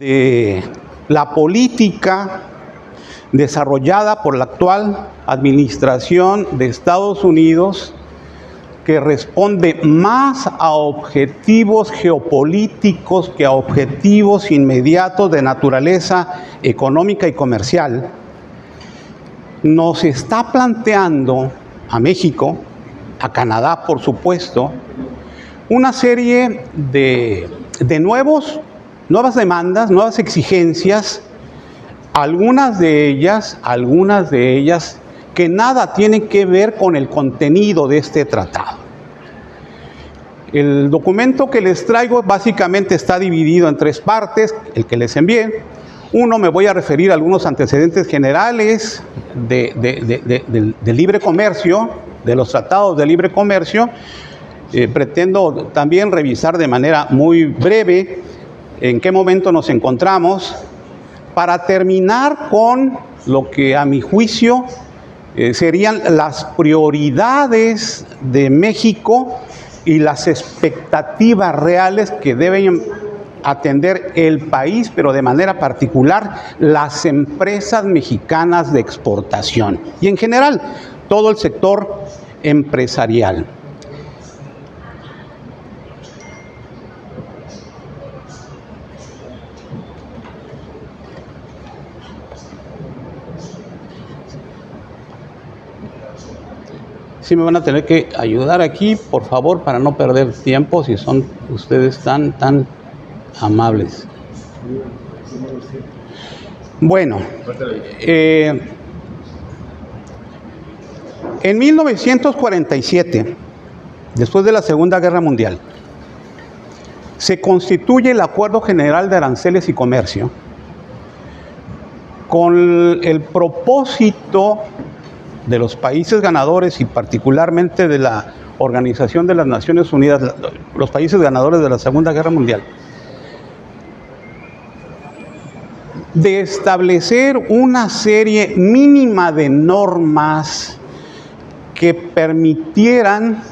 de la política desarrollada por la actual administración de Estados Unidos, que responde más a objetivos geopolíticos que a objetivos inmediatos de naturaleza económica y comercial, nos está planteando a México, a Canadá por supuesto, una serie de nuevas demandas, nuevas exigencias, algunas de ellas que nada tienen que ver con el contenido de este tratado. El documento que les traigo básicamente está dividido en tres partes, el que les envié. Uno, me voy a referir a algunos antecedentes generales de libre comercio, de los tratados de libre comercio. Pretendo también revisar de manera muy breve en qué momento nos encontramos, para terminar con lo que a mi juicio serían las prioridades de México y las expectativas reales que deben atender el país, pero de manera particular las empresas mexicanas de exportación y en general todo el sector empresarial. Sí me van a tener que ayudar aquí, por favor, para no perder tiempo, si son ustedes tan amables. Bueno, en 1947, después de la Segunda Guerra Mundial, se constituye el Acuerdo General de Aranceles y Comercio con el propósito de los países ganadores y particularmente de la Organización de las Naciones Unidas, los países ganadores de la Segunda Guerra Mundial, de establecer una serie mínima de normas que permitieran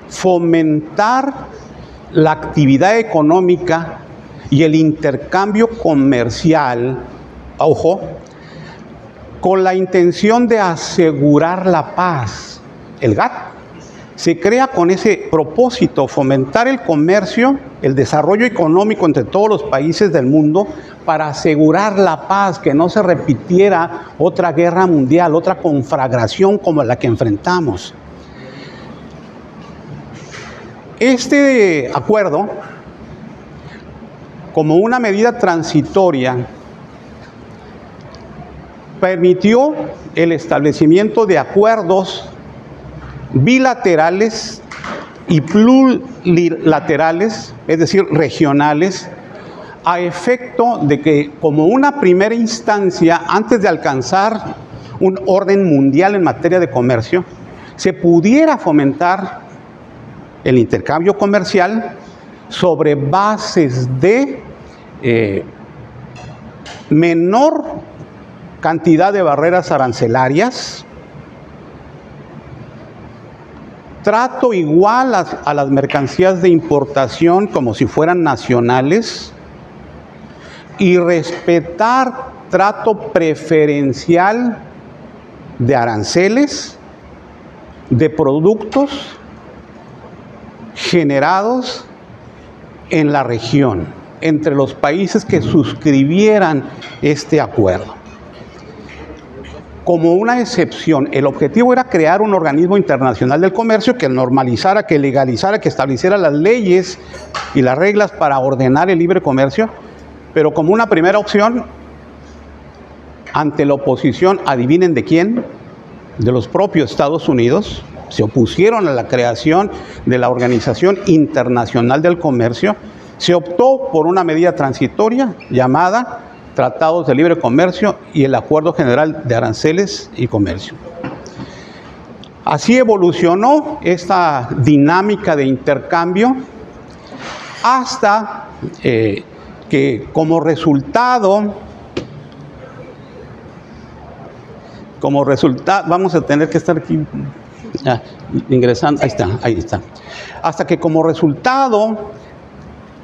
fomentar la actividad económica y el intercambio comercial, ojo, con la intención de asegurar la paz. El GATT se crea con ese propósito, fomentar el comercio, el desarrollo económico entre todos los países del mundo para asegurar la paz, que no se repitiera otra guerra mundial, otra conflagración como la que enfrentamos. Este acuerdo, como una medida transitoria, permitió el establecimiento de acuerdos bilaterales y plurilaterales, es decir, regionales, a efecto de que, como una primera instancia, antes de alcanzar un orden mundial en materia de comercio, se pudiera fomentar el intercambio comercial sobre bases de menor cantidad de barreras arancelarias, trato igual a las mercancías de importación como si fueran nacionales y respetar trato preferencial de aranceles de productos generados en la región entre los países que suscribieran este acuerdo. Como una excepción, el objetivo era crear un organismo internacional del comercio que normalizara, que legalizara, que estableciera las leyes y las reglas para ordenar el libre comercio, pero como una primera opción, ante la oposición, adivinen de quién, de los propios Estados Unidos, se opusieron a la creación de la Organización Internacional del Comercio, se optó por una medida transitoria llamada Tratados de Libre Comercio y el Acuerdo General de Aranceles y Comercio. Así evolucionó esta dinámica de intercambio hasta que como resultado, vamos a tener que estar aquí ingresando, ahí está, hasta que como resultado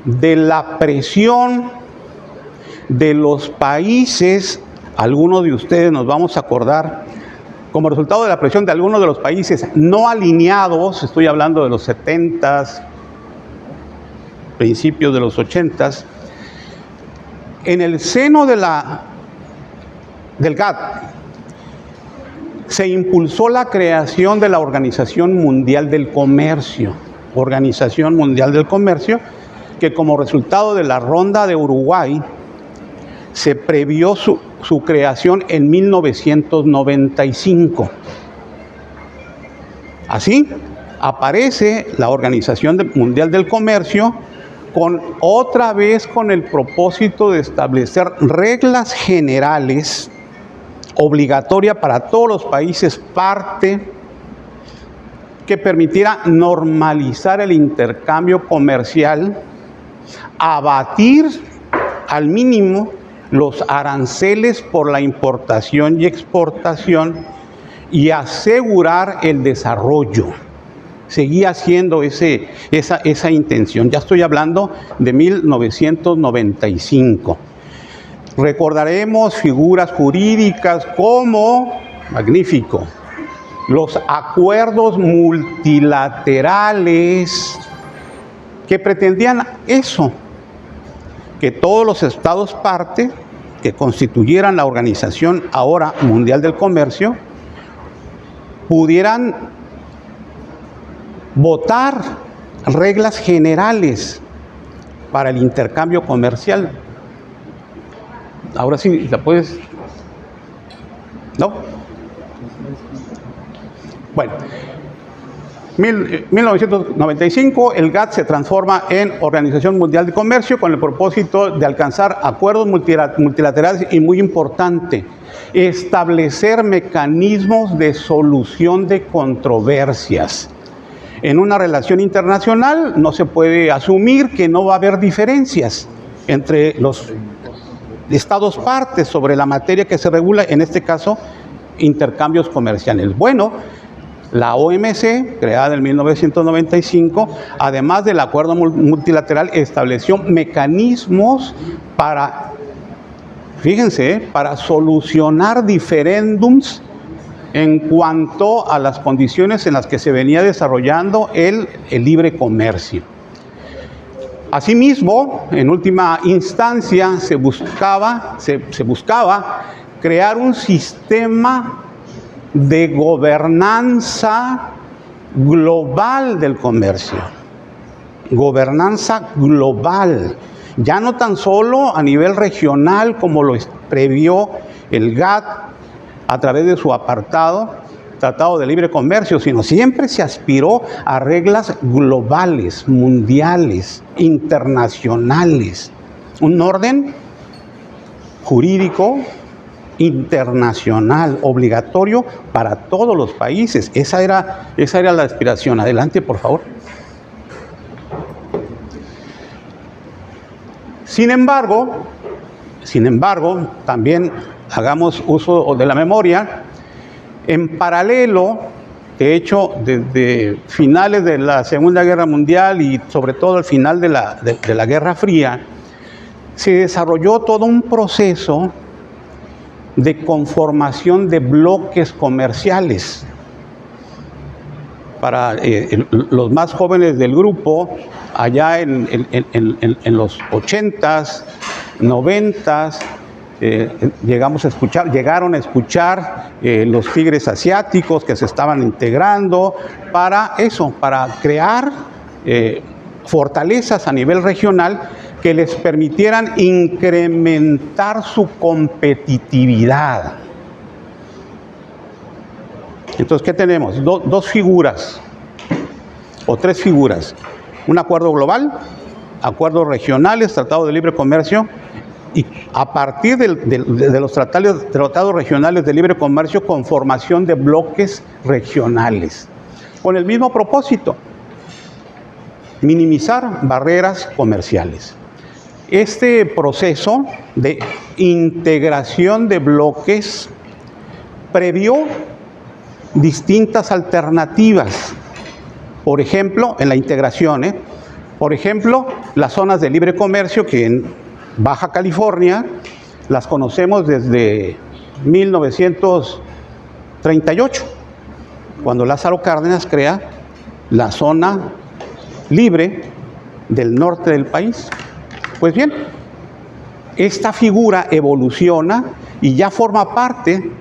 de la presión de los países, algunos de ustedes nos vamos a acordar, como resultado de la presión de algunos de los países no alineados, estoy hablando de los 70s, principios de los 80s, en el seno del GATT se impulsó la creación de la Organización Mundial del Comercio, que como resultado de la ronda de Uruguay se previó su creación en 1995. Así aparece la Organización Mundial del Comercio otra vez con el propósito de establecer reglas generales obligatorias para todos los países parte que permitiera normalizar el intercambio comercial, abatir al mínimo los aranceles por la importación y exportación y asegurar el desarrollo. Seguía siendo esa intención. Ya estoy hablando de 1995. Recordaremos figuras jurídicas como, magnífico, los acuerdos multilaterales que pretendían eso, que todos los estados parte que constituyeran la Organización ahora Mundial del Comercio pudieran votar reglas generales para el intercambio comercial. Ahora sí, ¿la puedes? ¿No? Bueno, 1995 el GATT se transforma en Organización Mundial de Comercio con el propósito de alcanzar acuerdos multilaterales y, muy importante, establecer mecanismos de solución de controversias. En una relación internacional no se puede asumir que no va a haber diferencias entre los estados partes sobre la materia que se regula, en este caso, intercambios comerciales. Bueno, la OMC, creada en 1995, además del acuerdo multilateral, estableció mecanismos para, fíjense, para solucionar diferéndums en cuanto a las condiciones en las que se venía desarrollando el libre comercio. Asimismo, en última instancia, se buscaba crear un sistema de gobernanza global del comercio. Gobernanza global, ya no tan solo a nivel regional como lo previó el GATT a través de su apartado Tratado de Libre Comercio, sino siempre se aspiró a reglas globales, mundiales, internacionales, un orden jurídico internacional, obligatorio para todos los países. Esa era la aspiración. Adelante, por favor. Sin embargo, también hagamos uso de la memoria. En paralelo, de hecho, desde finales de la Segunda Guerra Mundial y sobre todo al final de la Guerra Fría, se desarrolló todo un proceso de conformación de bloques comerciales. Para los más jóvenes del grupo, allá en los 80s, 90s, llegaron a escuchar los tigres asiáticos que se estaban integrando para crear fortalezas a nivel regional que les permitieran incrementar su competitividad. Entonces, ¿qué tenemos? Dos figuras o tres figuras. Un acuerdo global, acuerdos regionales, tratado de libre comercio, y a partir de los tratados regionales de libre comercio, conformación de bloques regionales, con el mismo propósito, minimizar barreras comerciales. Este proceso de integración de bloques previó distintas alternativas. Por ejemplo, en la integración, por ejemplo, las zonas de libre comercio que Baja California, las conocemos desde 1938, cuando Lázaro Cárdenas crea la zona libre del norte del país. Pues bien, esta figura evoluciona y ya forma parte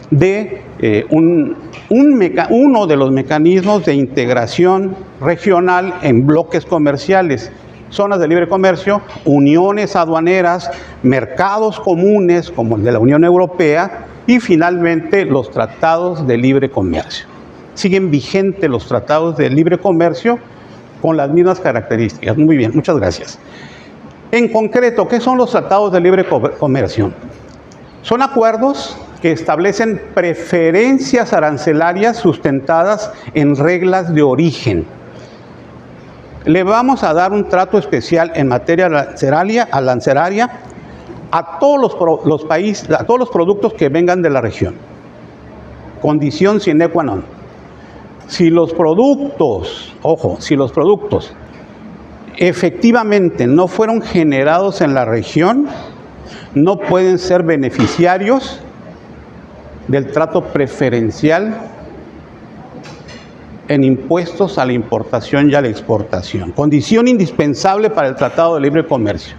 de uno de los mecanismos de integración regional en bloques comerciales, zonas de libre comercio, uniones aduaneras, mercados comunes como el de la Unión Europea y finalmente los tratados de libre comercio. Siguen vigentes los tratados de libre comercio con las mismas características. Muy bien, muchas gracias. En concreto, ¿qué son los tratados de libre comercio? Son acuerdos que establecen preferencias arancelarias sustentadas en reglas de origen. Le vamos a dar un trato especial en materia arancelaria a todos los países, a todos los productos que vengan de la región. Condición sine qua non. Si los productos, ojo, si los productos efectivamente no fueron generados en la región, no pueden ser beneficiarios del trato preferencial en impuestos a la importación y a la exportación, condición indispensable para el Tratado de Libre Comercio.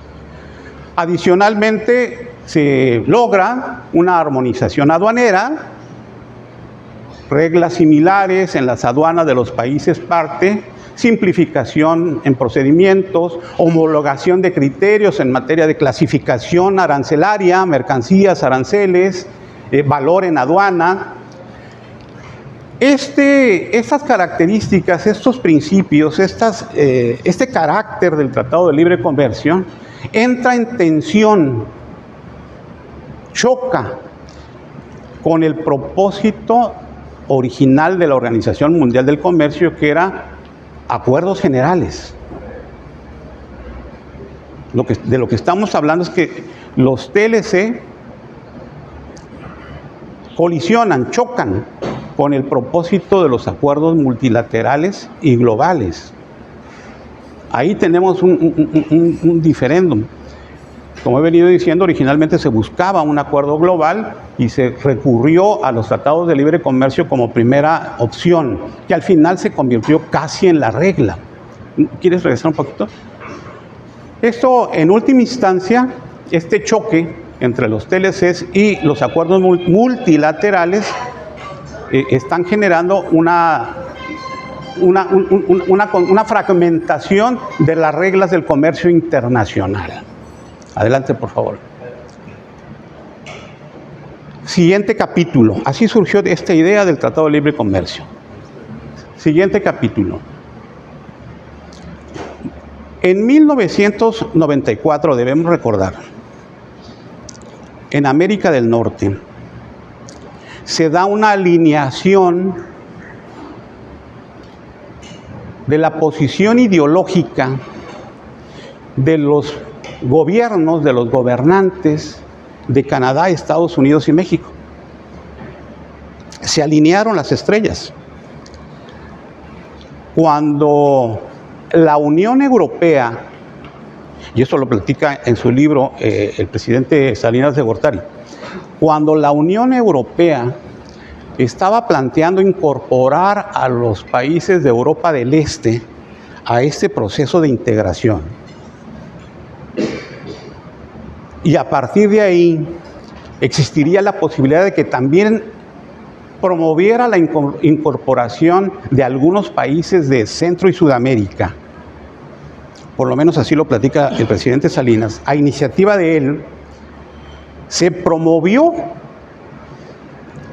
Adicionalmente, se logra una armonización aduanera, reglas similares en las aduanas de los países parte, simplificación en procedimientos, homologación de criterios en materia de clasificación arancelaria, mercancías, aranceles, valor en aduana. Estas características, estos principios, este carácter del Tratado de Libre Comercio entra en tensión, choca con el propósito original de la Organización Mundial del Comercio, que era acuerdos generales. De lo que estamos hablando es que los TLC colisionan, chocan con el propósito de los acuerdos multilaterales y globales. Ahí tenemos un diferéndum. Como he venido diciendo, originalmente se buscaba un acuerdo global y se recurrió a los tratados de libre comercio como primera opción, que al final se convirtió casi en la regla. ¿Quieres regresar un poquito? Esto, en última instancia, este choque entre los TLCs y los acuerdos multilaterales están generando una fragmentación de las reglas del comercio internacional. Adelante, por favor. Siguiente capítulo. Así surgió esta idea del Tratado de Libre Comercio. Siguiente capítulo. En 1994, debemos recordar, en América del Norte, se da una alineación de la posición ideológica de los gobiernos, de los gobernantes de Canadá, Estados Unidos y México. Se alinearon las estrellas. Cuando la Unión Europea, y esto lo platica en su libro el presidente Salinas de Gortari, cuando la Unión Europea estaba planteando incorporar a los países de Europa del Este a este proceso de integración, y a partir de ahí existiría la posibilidad de que también promoviera la incorporación de algunos países de Centro y Sudamérica. Por lo menos así lo platica el presidente Salinas. A iniciativa de él, se promovió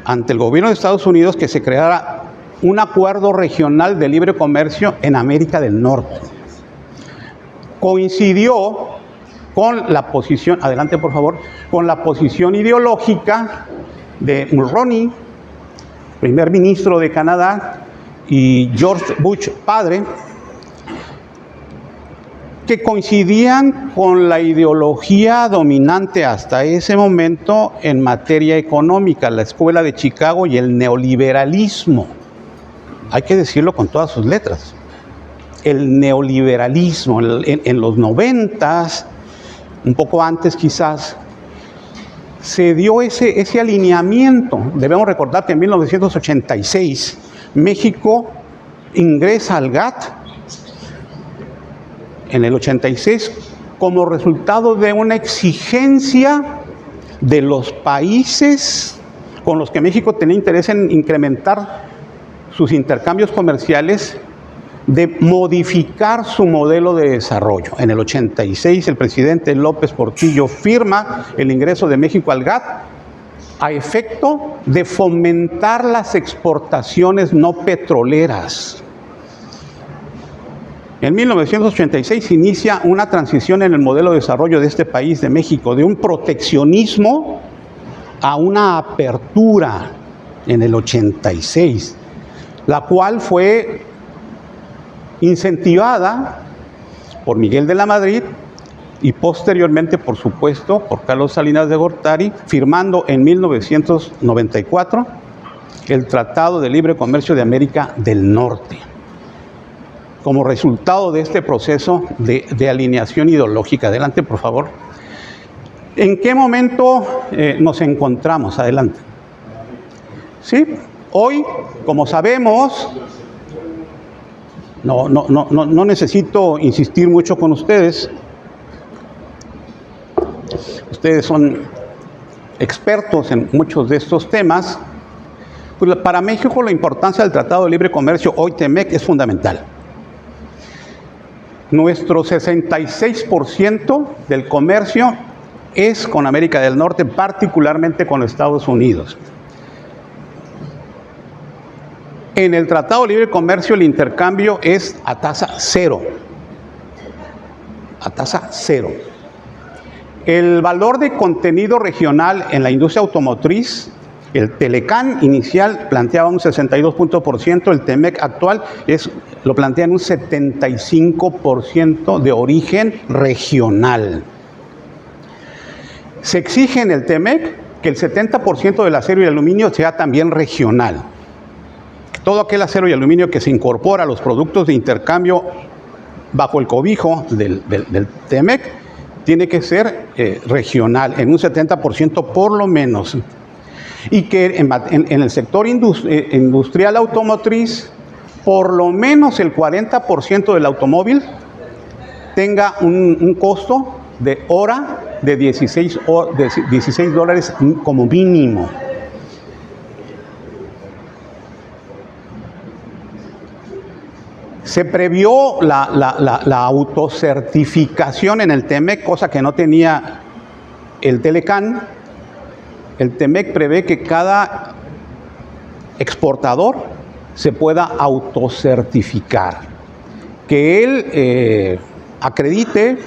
ante el gobierno de Estados Unidos que se creara un acuerdo regional de libre comercio en América del Norte. Coincidió con la posición, adelante por favor, con la posición ideológica de Mulroney, primer ministro de Canadá, y George Bush, padre, que coincidían con la ideología dominante hasta ese momento en materia económica, la Escuela de Chicago y el neoliberalismo. Hay que decirlo con todas sus letras. El neoliberalismo en los 90s, un poco antes quizás, se dio ese alineamiento. Debemos recordar que en 1986 México ingresa al GATT en el 86 como resultado de una exigencia de los países con los que México tenía interés en incrementar sus intercambios comerciales, de modificar su modelo de desarrollo. En el 86 el presidente López Portillo firma el ingreso de México al GATT a efecto de fomentar las exportaciones no petroleras. En 1986 inicia una transición en el modelo de desarrollo de este país, de México, de un proteccionismo a una apertura en el 86, la cual fue incentivada por Miguel de la Madrid y posteriormente, por supuesto, por Carlos Salinas de Gortari, firmando en 1994 el Tratado de Libre Comercio de América del Norte, como resultado de este proceso de alineación ideológica. Adelante, por favor. ¿En qué momento nos encontramos? Adelante. Sí, hoy, como sabemos, no necesito insistir mucho con ustedes. Ustedes son expertos en muchos de estos temas. Pues para México la importancia del Tratado de Libre Comercio, hoy TEMEC, es fundamental. Nuestro 66% del comercio es con América del Norte, particularmente con Estados Unidos. En el Tratado de Libre Comercio el intercambio es a tasa cero. A tasa cero. El valor de contenido regional en la industria automotriz, el Telecán inicial planteaba un 62%, el TEMEC actual lo plantea en un 75% de origen regional. Se exige en el TEMEC que el 70% del acero y aluminio sea también regional. Todo aquel acero y aluminio que se incorpora a los productos de intercambio bajo el cobijo del TEMEC tiene que ser regional, en un 70% por lo menos. Y que en el sector industrial automotriz, por lo menos el 40% del automóvil tenga un costo de hora de 16 dólares como mínimo. Se previó la autocertificación en el TEMEC, cosa que no tenía el Telecán. El TEMEC prevé que cada exportador se pueda autocertificar, que él acredite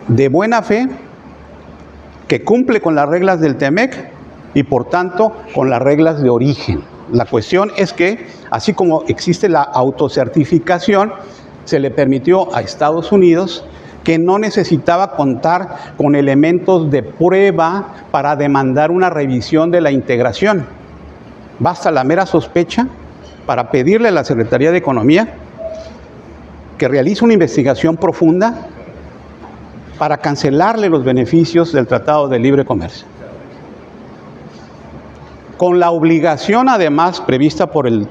de buena fe que cumple con las reglas del TEMEC y por tanto con las reglas de origen. La cuestión es que, así como existe la autocertificación, se le permitió a Estados Unidos que no necesitaba contar con elementos de prueba para demandar una revisión de la integración. Basta la mera sospecha para pedirle a la Secretaría de Economía que realice una investigación profunda para cancelarle los beneficios del Tratado de Libre Comercio, con la obligación además prevista por el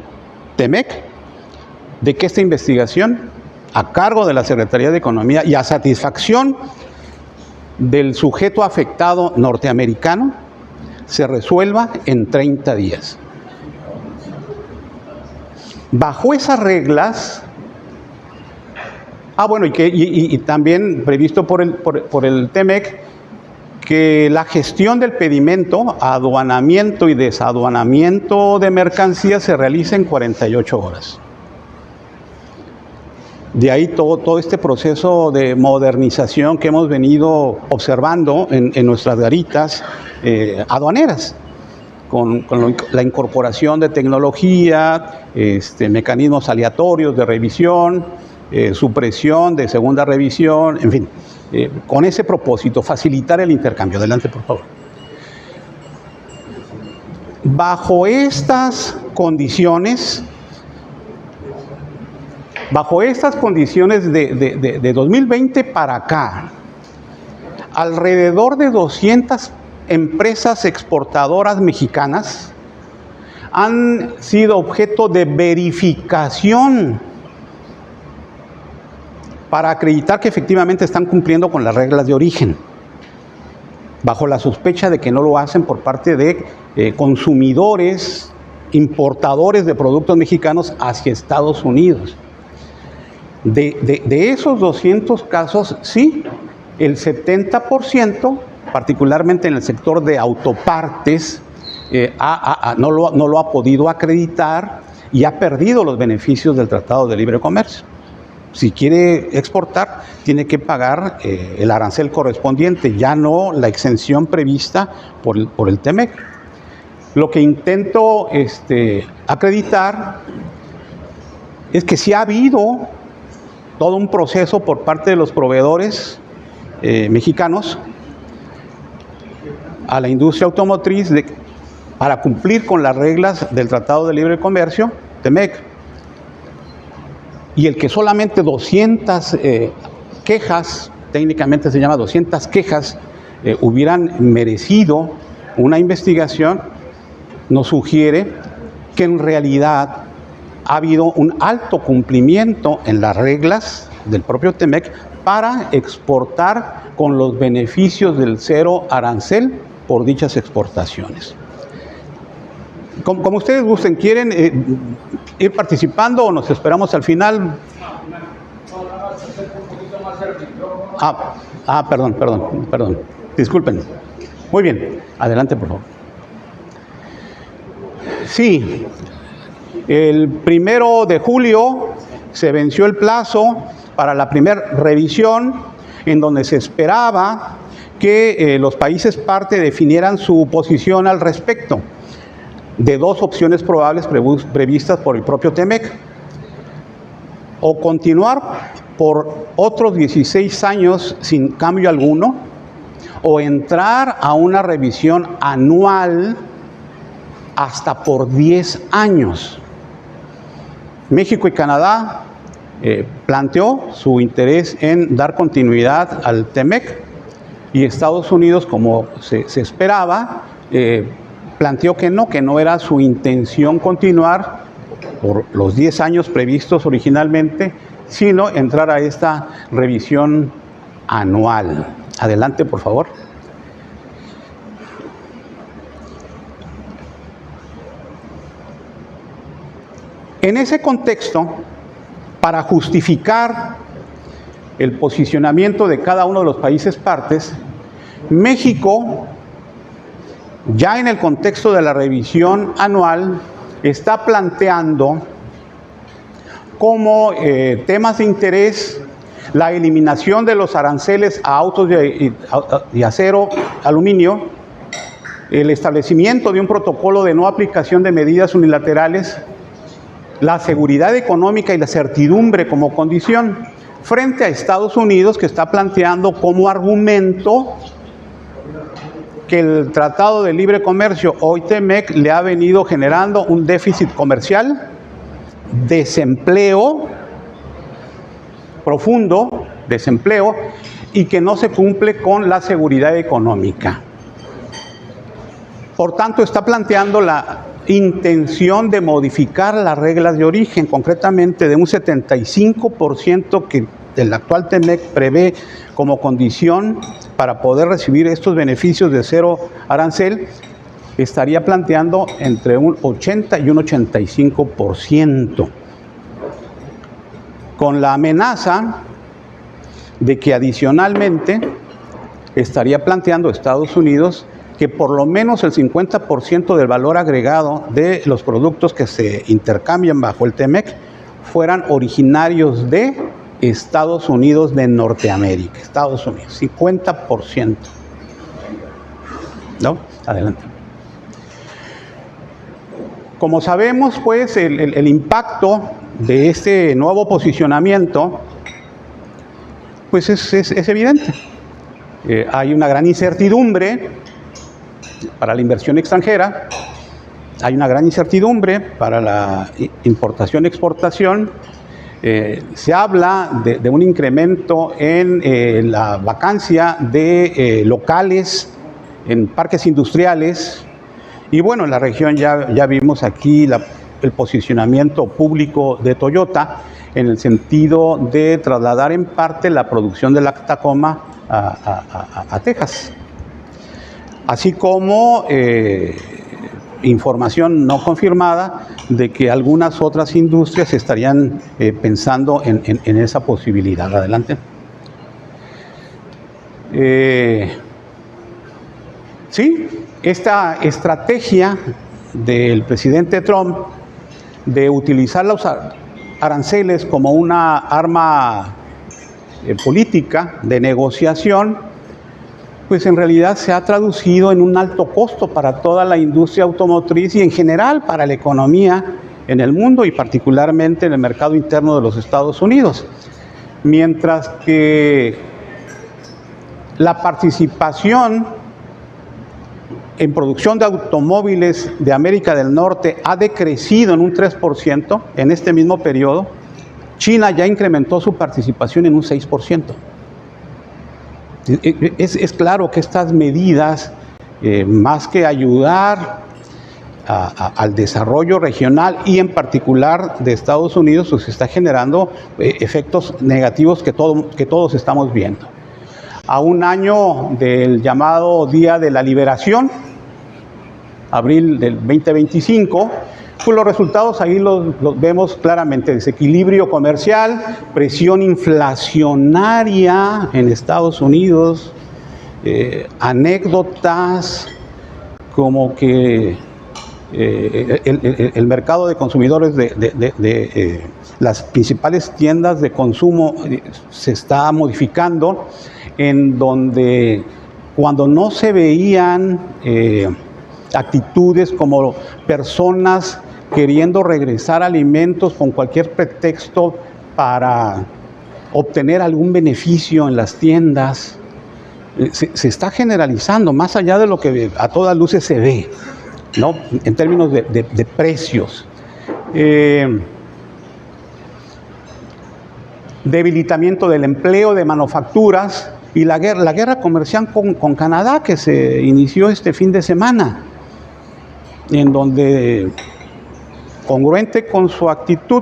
TEMEC de que esta investigación, a cargo de la Secretaría de Economía y a satisfacción del sujeto afectado norteamericano, se resuelva en 30 días. Bajo esas reglas, y también previsto por el TEMEC, que la gestión del pedimento, aduanamiento y desaduanamiento de mercancías se realice en 48 horas. De ahí todo este proceso de modernización que hemos venido observando en nuestras garitas aduaneras, con la incorporación de tecnología, mecanismos aleatorios de revisión, supresión de segunda revisión, en fin, con ese propósito, facilitar el intercambio. Adelante, por favor. Bajo estas condiciones, Bajo estas condiciones de 2020 para acá, alrededor de 200 empresas exportadoras mexicanas han sido objeto de verificación para acreditar que efectivamente están cumpliendo con las reglas de origen, bajo la sospecha de que no lo hacen por parte de consumidores, importadores de productos mexicanos hacia Estados Unidos. De esos 200 casos, sí, el 70%, particularmente en el sector de autopartes, no lo ha podido acreditar y ha perdido los beneficios del Tratado de Libre Comercio. Si quiere exportar, tiene que pagar el arancel correspondiente, ya no la exención prevista por el TEMEC. Lo que intento acreditar es que sí ha habido todo un proceso por parte de los proveedores mexicanos a la industria automotriz para cumplir con las reglas del Tratado de Libre Comercio, TEMEC. Y el que solamente 200 quejas, técnicamente se llama 200 quejas, hubieran merecido una investigación, nos sugiere que en realidad ha habido un alto cumplimiento en las reglas del propio TEMEC para exportar con los beneficios del cero arancel por dichas exportaciones. Como ustedes gusten, ¿quieren ir participando o nos esperamos al final? Perdón. Disculpen. Muy bien, adelante, por favor. Sí, el 1 de julio se venció el plazo para la primera revisión, en donde se esperaba que los países parte definieran su posición al respecto de dos opciones probables previstas por el propio TEMEC: o continuar por otros 16 años sin cambio alguno, o entrar a una revisión anual hasta por 10 años. México y Canadá planteó su interés en dar continuidad al TEMEC, y Estados Unidos, como se esperaba, planteó que no era su intención continuar por los 10 años previstos originalmente, sino entrar a esta revisión anual. Adelante, por favor. En ese contexto, para justificar el posicionamiento de cada uno de los países partes, México, ya en el contexto de la revisión anual, está planteando como temas de interés la eliminación de los aranceles a autos de acero, aluminio, el establecimiento de un protocolo de no aplicación de medidas unilaterales, la seguridad económica y la certidumbre como condición, frente a Estados Unidos, que está planteando como argumento que el Tratado de Libre Comercio, hoy TEMEC, le ha venido generando un déficit comercial, desempleo profundo, y que no se cumple con la seguridad económica. Por tanto, está planteando la intención de modificar las reglas de origen, concretamente de un 75% que el actual TEMEC prevé como condición para poder recibir estos beneficios de cero arancel, estaría planteando entre un 80 y un 85%, con la amenaza de que adicionalmente estaría planteando Estados Unidos que por lo menos el 50% del valor agregado de los productos que se intercambian bajo el TEMEC fueran originarios de Estados Unidos de Norteamérica. Estados Unidos, 50%. ¿No? Adelante. Como sabemos, pues, el impacto de este nuevo posicionamiento, pues es evidente. Hay una gran incertidumbre para la inversión extranjera, hay una gran incertidumbre para la importación-exportación, Se habla de un incremento en la vacancia de locales en parques industriales. Y bueno, en la región ya vimos aquí el posicionamiento público de Toyota en el sentido de trasladar en parte la producción de la Tacoma a Texas. Así como información no confirmada de que algunas otras industrias estarían pensando en esa posibilidad. Adelante. Sí, esta estrategia del presidente Trump de utilizar los aranceles como una arma política de negociación, pues en realidad se ha traducido en un alto costo para toda la industria automotriz y en general para la economía en el mundo y particularmente en el mercado interno de los Estados Unidos. Mientras que la participación en producción de automóviles de América del Norte ha decrecido en un 3% en este mismo periodo, China ya incrementó su participación en un 6%. Es claro que estas medidas, más que ayudar al desarrollo regional y en particular de Estados Unidos, pues está generando efectos negativos que todos estamos viendo. A un año del llamado Día de la Liberación, abril del 2025, pues los resultados ahí los vemos claramente: desequilibrio comercial, presión inflacionaria en Estados Unidos, anécdotas como que el mercado de consumidores de las principales tiendas de consumo se está modificando, en donde cuando no se veían actitudes como personas queriendo regresar alimentos con cualquier pretexto para obtener algún beneficio en las tiendas, se está generalizando más allá de lo que a todas luces se ve, ¿no? En términos de precios. Debilitamiento del empleo, de manufacturas y la guerra comercial con Canadá, que se inició este fin de semana, en donde, congruente con su actitud,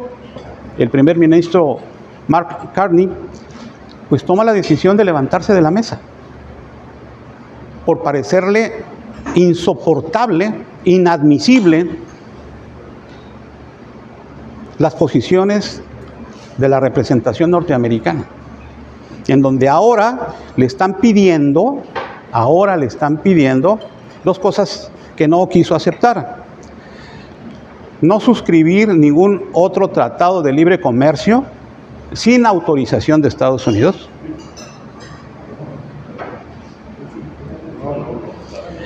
el primer ministro Mark Carney pues toma la decisión de levantarse de la mesa por parecerle insoportable, inadmisible las posiciones de la representación norteamericana, en donde ahora le están pidiendo dos cosas que no quiso aceptar: no suscribir ningún otro tratado de libre comercio sin autorización de Estados Unidos,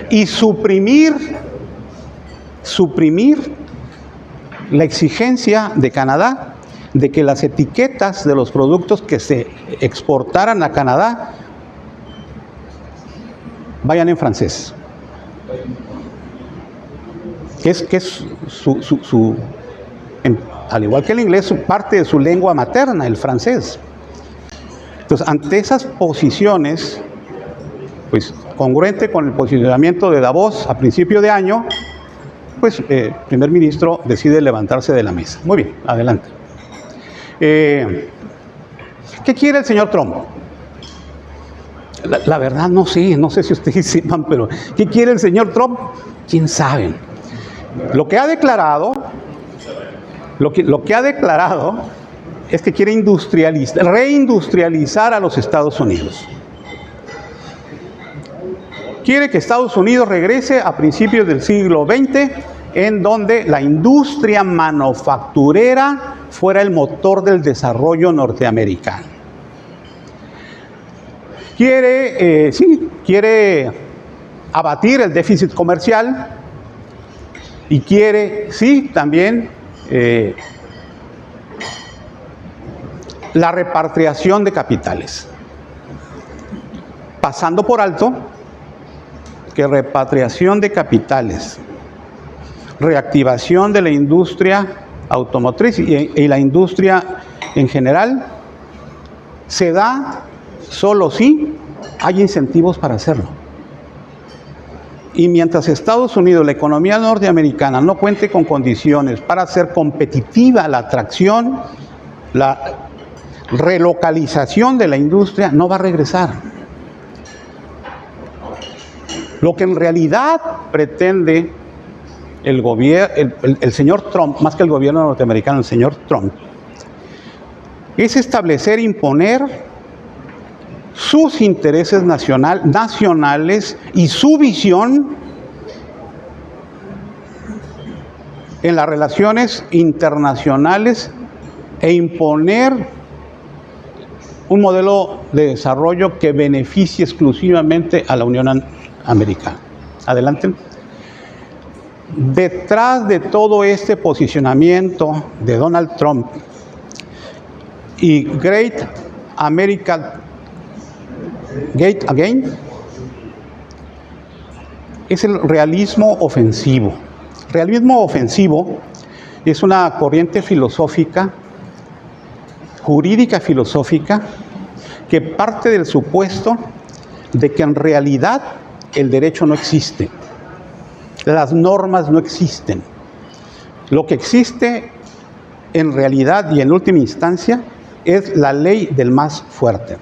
y suprimir la exigencia de Canadá de que las etiquetas de los productos que se exportaran a Canadá vayan en francés, que es al igual que el inglés, parte de su lengua materna, el francés. Entonces, ante esas posiciones, pues congruente con el posicionamiento de Davos a principio de año, pues el primer ministro decide levantarse de la mesa. Muy bien, adelante. ¿Qué quiere el señor Trump? La verdad no sé si ustedes sepan, pero ¿qué quiere el señor Trump? ¿Quién sabe? Lo que ha declarado es que quiere reindustrializar a los Estados Unidos. Quiere que Estados Unidos regrese a principios del siglo XX, en donde la industria manufacturera fuera el motor del desarrollo norteamericano. Quiere abatir el déficit comercial y quiere, también la repatriación de capitales, pasando por alto que repatriación de capitales, reactivación de la industria automotriz y la industria en general se da solo si hay incentivos para hacerlo. Y mientras Estados Unidos, la economía norteamericana, no cuente con condiciones para hacer competitiva la atracción, la relocalización de la industria, no va a regresar. Lo que en realidad pretende el señor Trump, más que el gobierno norteamericano, el señor Trump, es establecer, imponer sus intereses nacionales y su visión en las relaciones internacionales e imponer un modelo de desarrollo que beneficie exclusivamente a la Unión Americana. Adelante. Detrás de todo este posicionamiento de Donald Trump y Great America Gate Again es el realismo ofensivo. Realismo ofensivo es una corriente filosófica, jurídica filosófica, que parte del supuesto de que en realidad el derecho no existe, las normas no existen. Lo que existe en realidad y en última instancia es la ley del más fuerte.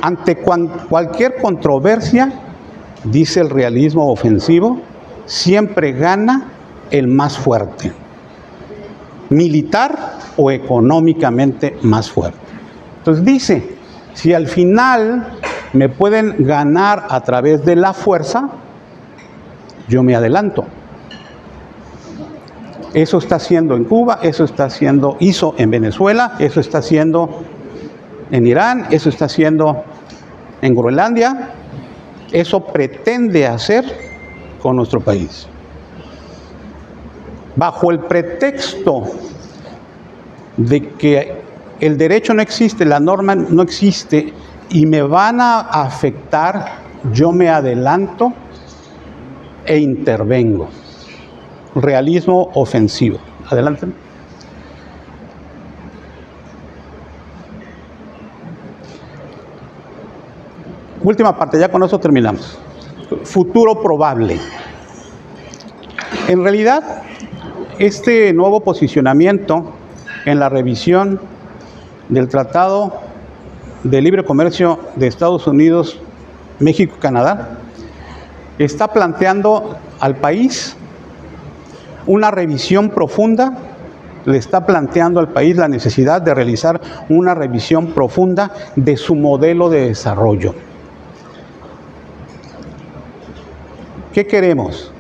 Ante cualquier controversia, dice el realismo ofensivo, siempre gana el más fuerte, militar o económicamente más fuerte. Entonces dice, si al final me pueden ganar a través de la fuerza, yo me adelanto. Eso está haciendo en Cuba, eso hizo en Venezuela, eso está haciendo en Irán, eso está haciendo en Groenlandia, eso pretende hacer con nuestro país. Bajo el pretexto de que el derecho no existe, la norma no existe y me van a afectar, yo me adelanto e intervengo. Realismo ofensivo. Adelante. Última parte, ya con eso terminamos. Futuro probable. En realidad, este nuevo posicionamiento en la revisión del Tratado de Libre Comercio de Estados Unidos, México y Canadá, está planteando al país una revisión profunda, le está planteando al país la necesidad de realizar una revisión profunda de su modelo de desarrollo. ¿Qué queremos?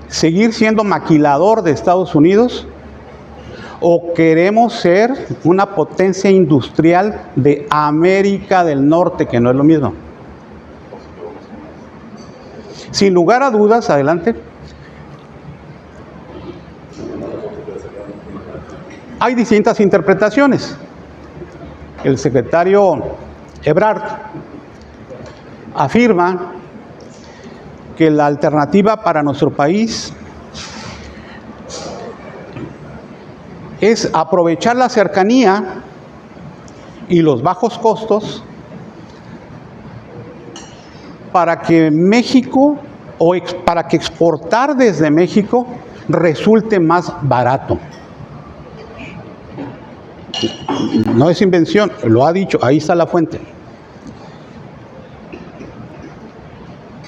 ¿Seguir siendo maquilador de Estados Unidos? ¿O queremos ser una potencia industrial de América del Norte, que no es lo mismo? Sin lugar a dudas, adelante. Hay distintas interpretaciones. El secretario Ebrard afirma que la alternativa para nuestro país es aprovechar la cercanía y los bajos costos para que México para que exportar desde México resulte más barato. No es invención, lo ha dicho, ahí está la fuente.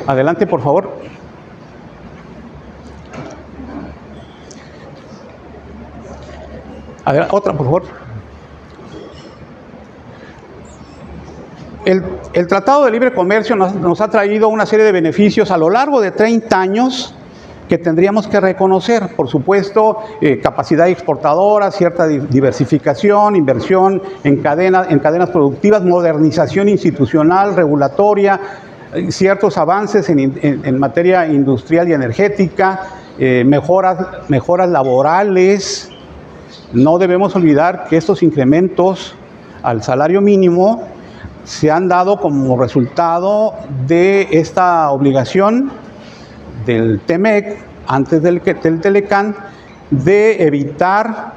Adelante, por favor. A ver, otra, por favor. El Tratado de Libre Comercio nos ha traído una serie de beneficios a lo largo de 30 años que tendríamos que reconocer. Por supuesto, capacidad exportadora, cierta diversificación, inversión en cadenas productivas, modernización institucional, regulatoria, ciertos avances en materia industrial y energética, mejoras laborales. No debemos olvidar que estos incrementos al salario mínimo se han dado como resultado de esta obligación del TEMEC, antes del Telecán, de evitar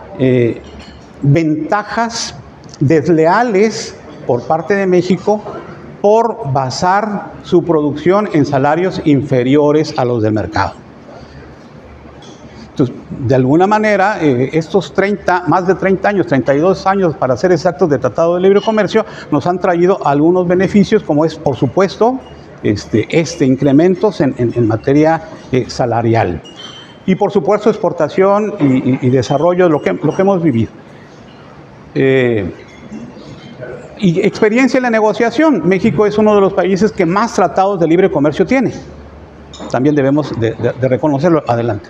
ventajas desleales por parte de México por basar su producción en salarios inferiores a los del mercado. Entonces, de alguna manera, estos más de 30 años, 32 años para ser exactos, de Tratado de Libre Comercio, nos han traído algunos beneficios, como es, por supuesto, incrementos en materia salarial. Y, por supuesto, exportación y desarrollo, lo que hemos vivido. Y experiencia en la negociación. México es uno de los países que más tratados de libre comercio tiene. También debemos de reconocerlo. Adelante.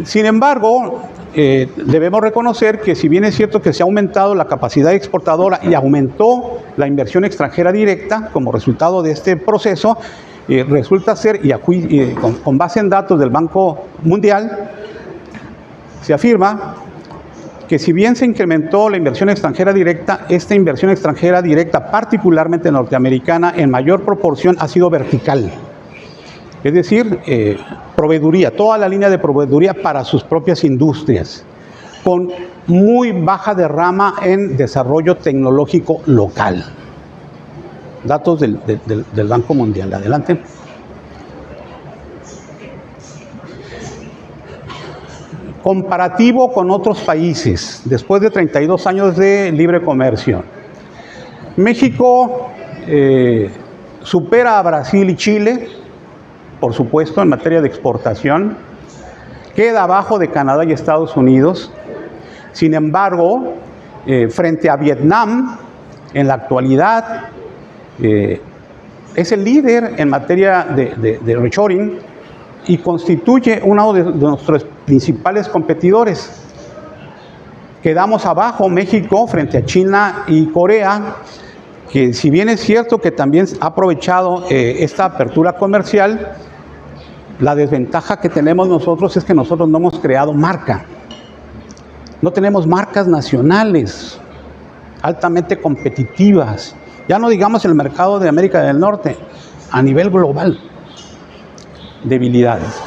Sin embargo, debemos reconocer que si bien es cierto que se ha aumentado la capacidad exportadora y aumentó la inversión extranjera directa como resultado de este proceso, resulta ser, con base en datos del Banco Mundial, se afirma que si bien se incrementó la inversión extranjera directa, esta inversión extranjera directa, particularmente norteamericana, en mayor proporción ha sido vertical. Es decir, proveeduría, toda la línea de proveeduría para sus propias industrias, con muy baja derrama en desarrollo tecnológico local. Datos del Banco Mundial. Adelante. Comparativo con otros países, después de 32 años de libre comercio. México supera a Brasil y Chile, por supuesto, en materia de exportación. Queda abajo de Canadá y Estados Unidos. Sin embargo, frente a Vietnam, en la actualidad, es el líder en materia de reshoring y constituye uno de nuestros principales competidores. Quedamos abajo, México, frente a China y Corea, que si bien es cierto que también ha aprovechado esta apertura comercial, la desventaja que tenemos nosotros es que nosotros no hemos creado marca. No tenemos marcas nacionales altamente competitivas. Ya no digamos el mercado de América del Norte, a nivel global. Debilidades.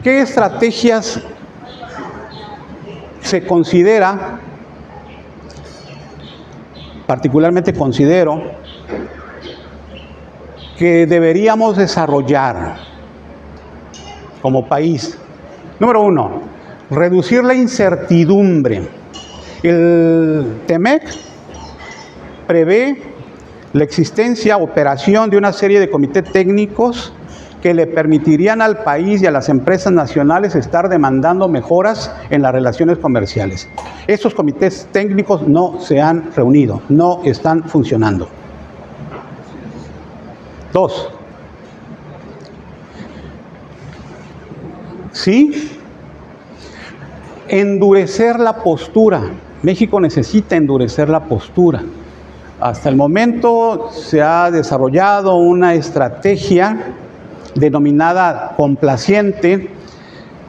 ¿Qué estrategias se considera, particularmente considero, que deberíamos desarrollar como país? Número 1, reducir la incertidumbre. El TEMEC prevé la existencia, operación de una serie de comités técnicos que le permitirían al país y a las empresas nacionales estar demandando mejoras en las relaciones comerciales. Estos comités técnicos no se han reunido, no están funcionando. 2. Sí, endurecer la postura. México necesita endurecer la postura. Hasta el momento se ha desarrollado una estrategia denominada complaciente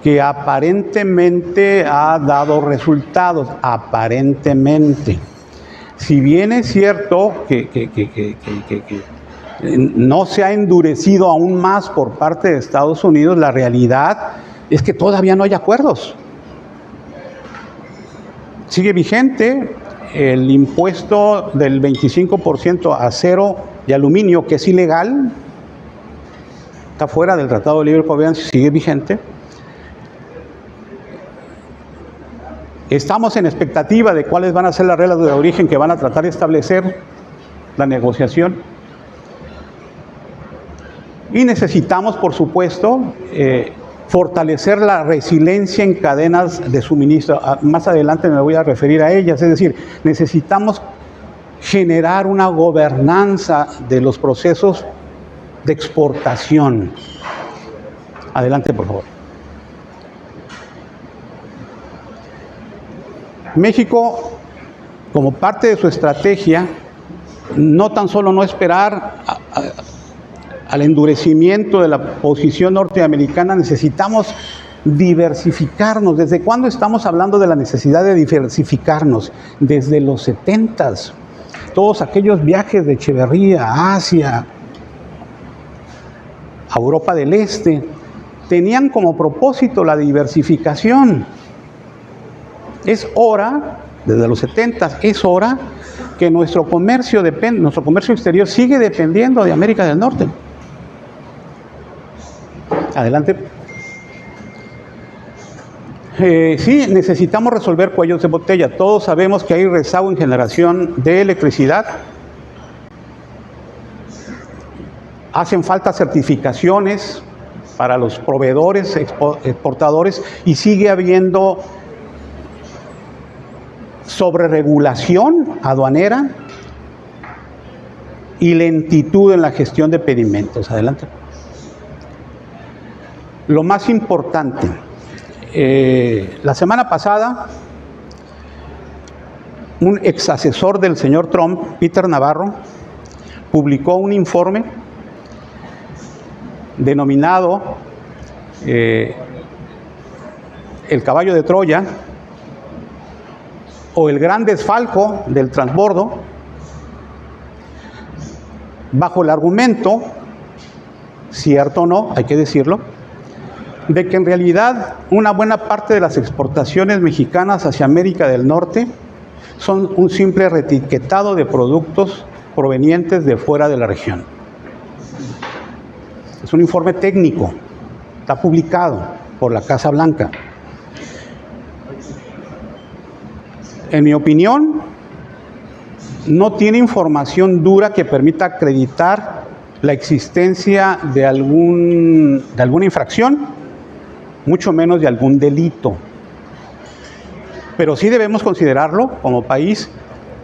que aparentemente ha dado resultados, aparentemente. Si bien es cierto que no se ha endurecido aún más por parte de Estados Unidos, la realidad es que todavía no hay acuerdos. Sigue vigente el impuesto del 25% a acero y aluminio, que es ilegal, está fuera del Tratado de Libre Comercio, sigue vigente. Estamos en expectativa de cuáles van a ser las reglas de origen que van a tratar de establecer la negociación. Y necesitamos, por supuesto, fortalecer la resiliencia en cadenas de suministro. Más adelante me voy a referir a ellas. Es decir, necesitamos generar una gobernanza de los procesos de exportación. Adelante, por favor. México, como parte de su estrategia, no tan solo no esperar al endurecimiento de la posición norteamericana, necesitamos diversificarnos. ¿Desde cuándo estamos hablando de la necesidad de diversificarnos? Desde los 70s. Todos aquellos viajes de Echeverría a Asia, a Europa del Este, tenían como propósito la diversificación. Es hora, desde los 70, es hora que nuestro comercio exterior sigue dependiendo de América del Norte. Adelante. Sí, necesitamos resolver cuellos de botella. Todos sabemos que hay rezago en generación de electricidad. Hacen falta certificaciones para los proveedores, exportadores, y sigue habiendo sobreregulación aduanera y lentitud en la gestión de pedimentos. Adelante. Lo más importante, la semana pasada, un ex asesor del señor Trump, Peter Navarro, publicó un informe denominado El caballo de Troya, o el gran desfalco del transbordo, bajo el argumento, cierto o no, hay que decirlo, de que en realidad una buena parte de las exportaciones mexicanas hacia América del Norte son un simple reetiquetado de productos provenientes de fuera de la región. Es un informe técnico, está publicado por la Casa Blanca. En mi opinión, no tiene información dura que permita acreditar la existencia de alguna infracción, mucho menos de algún delito. Pero sí debemos considerarlo como país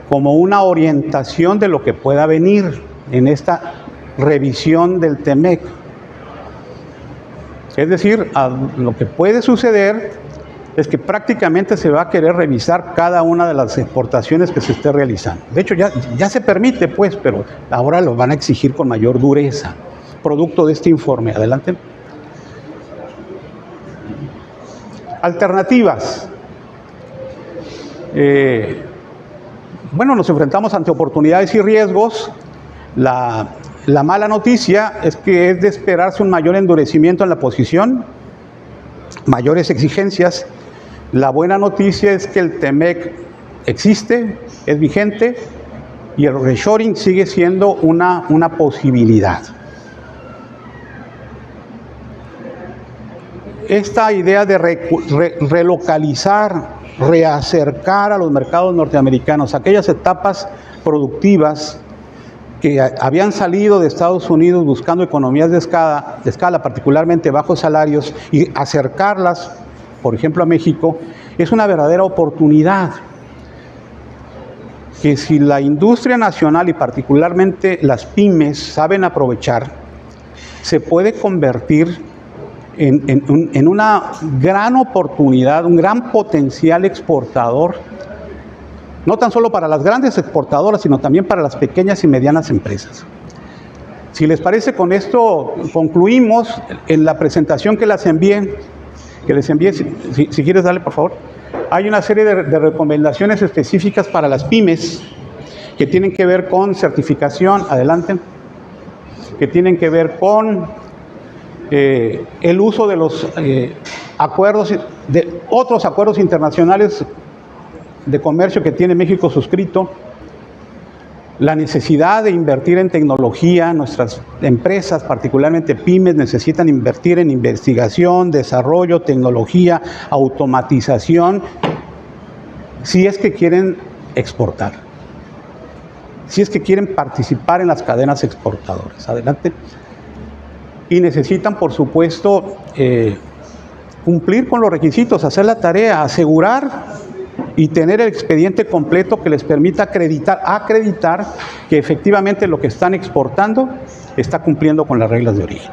como una orientación de lo que pueda venir en esta revisión del TEMEC. Es decir, lo que puede suceder es que prácticamente se va a querer revisar cada una de las exportaciones que se esté realizando. De hecho, ya se permite, pues, pero ahora lo van a exigir con mayor dureza, producto de este informe. Adelante. Alternativas. Bueno, nos enfrentamos ante oportunidades y riesgos. La mala noticia es que es de esperarse un mayor endurecimiento en la posición, mayores exigencias. La buena noticia es que el TEMEC existe, es vigente, y el reshoring sigue siendo una posibilidad. Esta idea de relocalizar, reacercar a los mercados norteamericanos aquellas etapas productivas que habían salido de Estados Unidos buscando economías de escala, particularmente bajos salarios, y acercarlas, por ejemplo, a México, es una verdadera oportunidad que, si la industria nacional y particularmente las pymes saben aprovechar, se puede convertir en una gran oportunidad, un gran potencial exportador, no tan solo para las grandes exportadoras, sino también para las pequeñas y medianas empresas. Si les parece, con esto concluimos en la presentación que les envié, si quieres darle, por favor. Hay una serie de recomendaciones específicas para las pymes que tienen que ver con certificación, adelante, que tienen que ver con el uso de los acuerdos, de otros acuerdos internacionales de comercio que tiene México suscrito, la necesidad de invertir en tecnología. Nuestras empresas, particularmente pymes, necesitan invertir en investigación, desarrollo, tecnología, automatización, si es que quieren exportar, si es que quieren participar en las cadenas exportadoras. Adelante. Y necesitan, por supuesto, cumplir con los requisitos, hacer la tarea, asegurar y tener el expediente completo que les permita acreditar que efectivamente lo que están exportando está cumpliendo con las reglas de origen.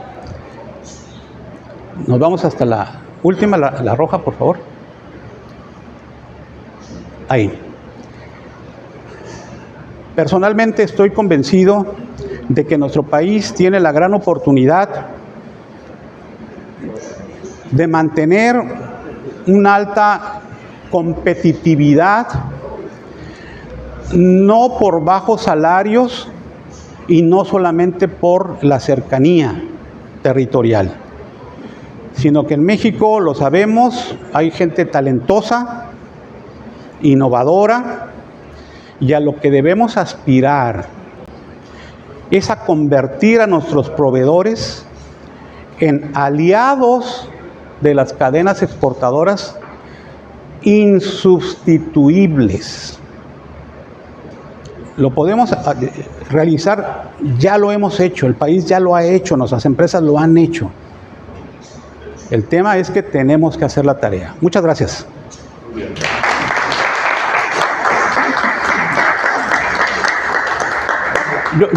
Nos vamos hasta la última, la roja, por favor. Ahí. Personalmente estoy convencido de que nuestro país tiene la gran oportunidad de mantener una alta competitividad, no por bajos salarios y no solamente por la cercanía territorial, sino que en México, lo sabemos, hay gente talentosa, innovadora, y a lo que debemos aspirar es a convertir a nuestros proveedores en aliados de las cadenas exportadoras insustituibles. Lo podemos realizar, ya lo hemos hecho, el país ya lo ha hecho, nuestras empresas lo han hecho. El tema es que tenemos que hacer la tarea. Muchas gracias.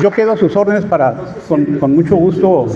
Yo quedo a sus órdenes para, con mucho gusto.